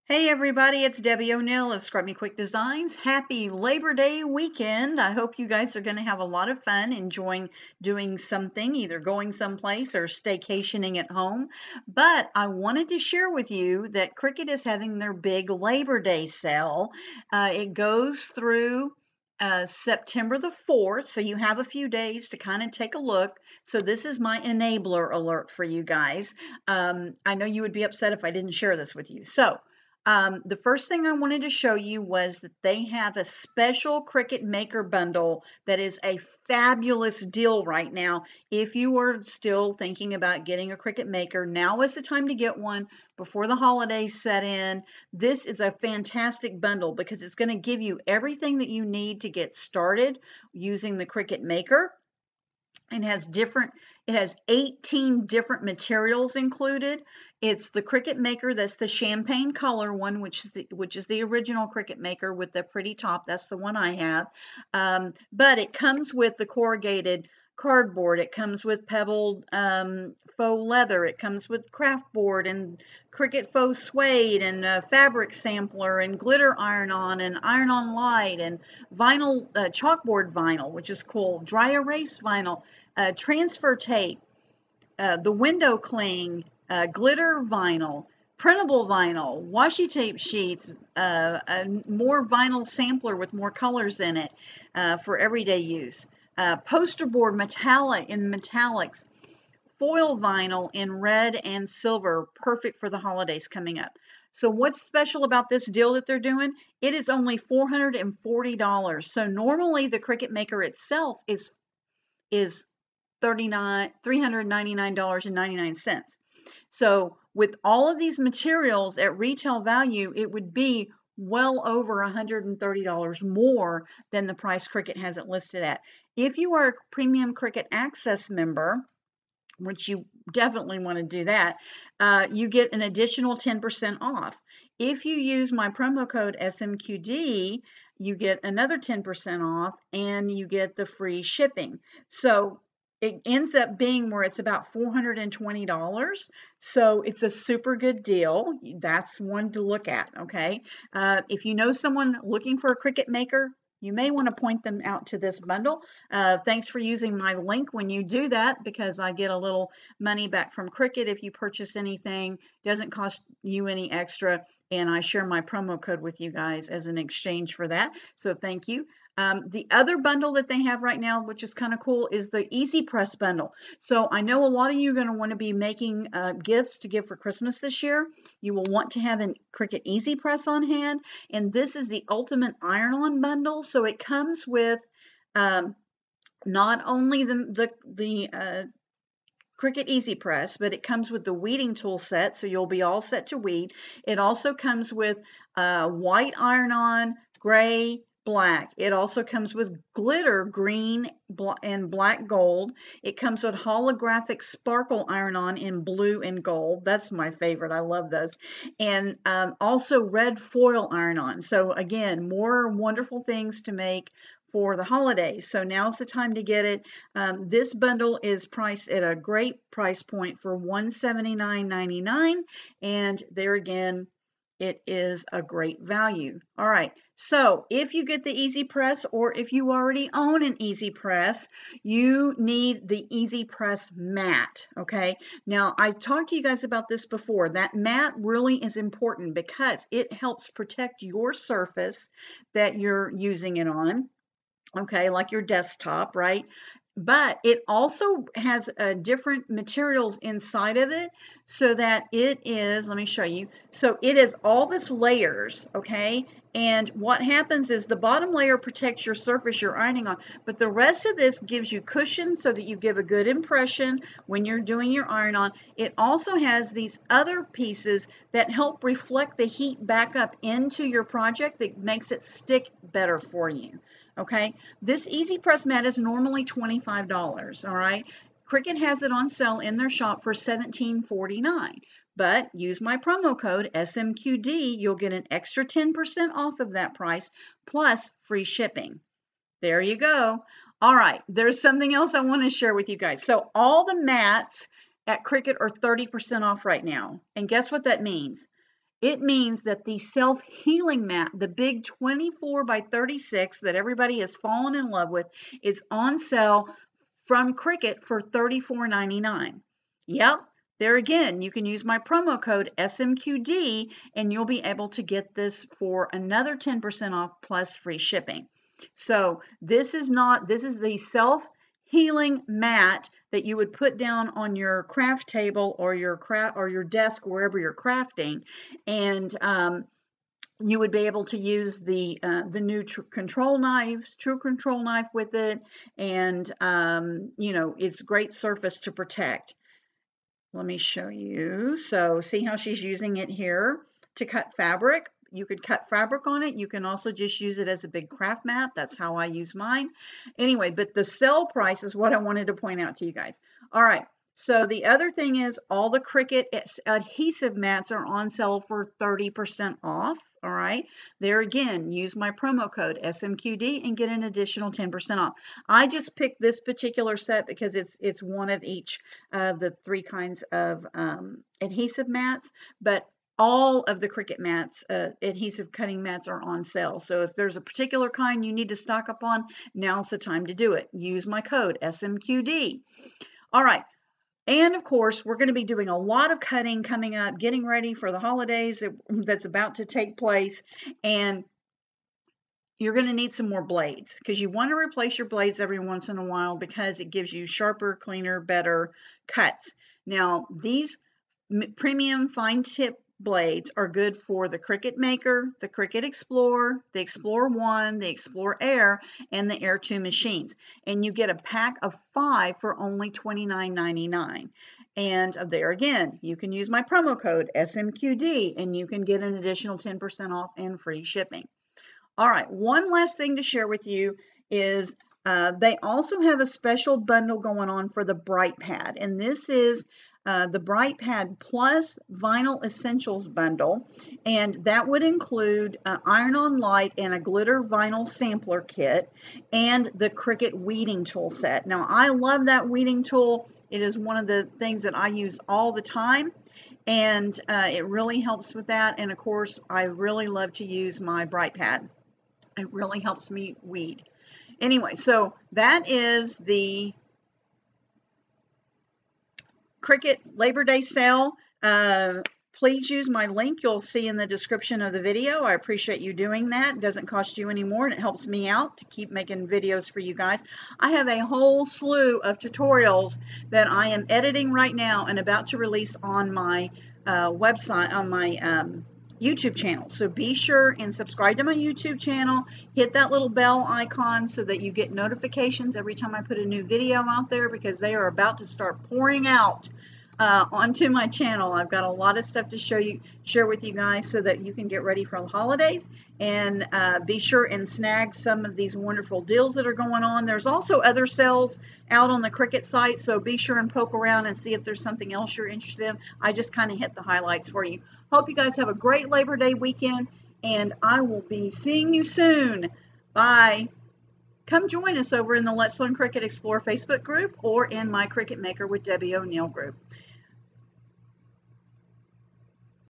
Hey everybody, it's Debbie O'Neill of Scrub Me Quick Designs. Happy Labor Day weekend. I hope you guys are going to have a lot of fun enjoying doing something, either going someplace or staycationing at home. But I wanted to share with you that Cricut is having their big Labor Day sale. It goes through September the 4th, so you have a few days to kind of take a look. So this is my enabler alert for you guys. I know you would be upset if I didn't share this with you. So the first thing I wanted to show you was that they have a special Cricut Maker bundle that is a fabulous deal right now. If you are still thinking about getting a Cricut Maker, now is the time to get one before the holidays set in. This is a fantastic bundle because it's going to give you everything that you need to get started using the Cricut Maker. It has 18 different materials included. It's the Cricut Maker, that's the champagne color one, which is the original Cricut Maker with the pretty top. That's the one I have. But it comes with the corrugated cardboard. It comes with pebbled faux leather. It comes with craft board and Cricut faux suede and fabric sampler and glitter iron-on and iron-on light and vinyl, chalkboard vinyl, which is cool, dry erase vinyl, transfer tape, the window cling, glitter vinyl, printable vinyl, washi tape sheets, more vinyl sampler with more colors in it for everyday use, poster board metallics, foil vinyl in red and silver, perfect for the holidays coming up. So what's special about this deal that they're doing? It is only $440. So normally the Cricut Maker itself is $399.99. So with all of these materials at retail value, it would be well over $130 more than the price Cricut has it listed at. If you are a Premium Cricut Access member, which you definitely want to do that, you get an additional 10% off. If you use my promo code SMQD, you get another 10% off and you get the free shipping. So it ends up being where it's about $420. So it's a super good deal. That's one to look at, okay? If you know someone looking for a Cricut Maker, you may want to point them out to this bundle. Thanks for using my link when you do that, because I get a little money back from Cricut if you purchase anything. Doesn't cost you any extra, and I share my promo code with you guys as an exchange for that. So thank you. The other bundle that they have right now, which is kind of cool, is the Easy Press bundle. So I know a lot of you are going to want to be making gifts to give for Christmas this year. You will want to have a Cricut Easy Press on hand, and this is the ultimate iron-on bundle. So it comes with not only the Cricut Easy Press, but it comes with the weeding tool set, so you'll be all set to weed. It also comes with white iron-on, gray, black. It also comes with glitter, green and black gold. It comes with holographic sparkle iron-on in blue and gold. That's my favorite. I love those. And also red foil iron-on. So again, more wonderful things to make for the holidays. So now's the time to get it. This bundle is priced at a great price point for $179.99. And there again, it is a great value. All right, so if you get the Easy Press, or if you already own an Easy Press, you need the Easy Press mat, okay? Now, I've talked to you guys about this before. That mat really is important because it helps protect your surface that you're using it on, okay, like your desktop, right? But it also has different materials inside of it, so that it is, let me show you. So it is all this layers, okay? And what happens is the bottom layer protects your surface you're ironing on, but the rest of this gives you cushion so that you give a good impression when you're doing your iron on. It also has these other pieces that help reflect the heat back up into your project that makes it stick better for you. Okay, this Easy Press mat is normally $25, all right? Cricut has it on sale in their shop for $17.49, but use my promo code SMQD, you'll get an extra 10% off of that price, plus free shipping. There you go. All right, there's something else I want to share with you guys. So all the mats at Cricut are 30% off right now, and guess what that means? it means that the self-healing mat, the big 24 by 36 that everybody has fallen in love with, is on sale from Cricut for $34.99. Yep, there again, you can use my promo code SMQD and you'll be able to get this for another 10% off plus free shipping. So this is the self-healing mat that you would put down on your craft table or your desk, wherever you're crafting, and you would be able to use the new True Control knife with it, and it's great surface to protect. Let me show you. So see how she's using it here to cut fabric. You could cut fabric on it. You can also just use it as a big craft mat. That's how I use mine. Anyway, but the sale price is what I wanted to point out to you guys. All right. So the other thing is all the Cricut adhesive mats are on sale for 30% off. All right. There again, use my promo code SMQD and get an additional 10% off. I just picked this particular set because it's one of each of the 3 kinds of adhesive mats, but all of the Cricut mats, adhesive cutting mats, are on sale. So if there's a particular kind you need to stock up on, now's the time to do it. Use my code SMQD. All right. And of course, we're going to be doing a lot of cutting coming up, getting ready for the holidays that's about to take place. And you're going to need some more blades because you want to replace your blades every once in a while because it gives you sharper, cleaner, better cuts. Now, these premium fine tip blades are good for the Cricut Maker, the Cricut Explorer, the Explorer 1, the Explorer Air, and the Air 2 machines. And you get a pack of 5 for only $29.99. And there again, you can use my promo code SMQD and you can get an additional 10% off and free shipping. All right, one last thing to share with you is they also have a special bundle going on for the Bright Pad, and this is the Bright Pad Plus Vinyl Essentials bundle, and that would include iron-on light and a glitter vinyl sampler kit and the Cricut weeding tool set. Now, I love that weeding tool. It is one of the things that I use all the time, and it really helps with that. And of course, I really love to use my Bright Pad. It really helps me weed. Anyway, so that is the Cricut Labor Day sale. Please use my link you'll see in the description of the video. I appreciate you doing that. It doesn't cost you any more, and it helps me out to keep making videos for you guys. I have a whole slew of tutorials that I am editing right now and about to release on my website, on my YouTube channel. So be sure and subscribe to my YouTube channel. Hit that little bell icon so that you get notifications every time I put a new video out there, because they are about to start pouring out onto my channel. I've got a lot of stuff to share with you guys so that you can get ready for the holidays, and be sure and snag some of these wonderful deals that are going on. There's also other sales out on the Cricut site, so be sure and poke around and see if there's something else you're interested in. I just kind of hit the highlights for you. Hope you guys have a great Labor Day weekend, and I will be seeing you soon. Bye. Come join us over in the Let's Learn Cricut Explore Facebook group or in my Cricut Maker with Debbie O'Neill group.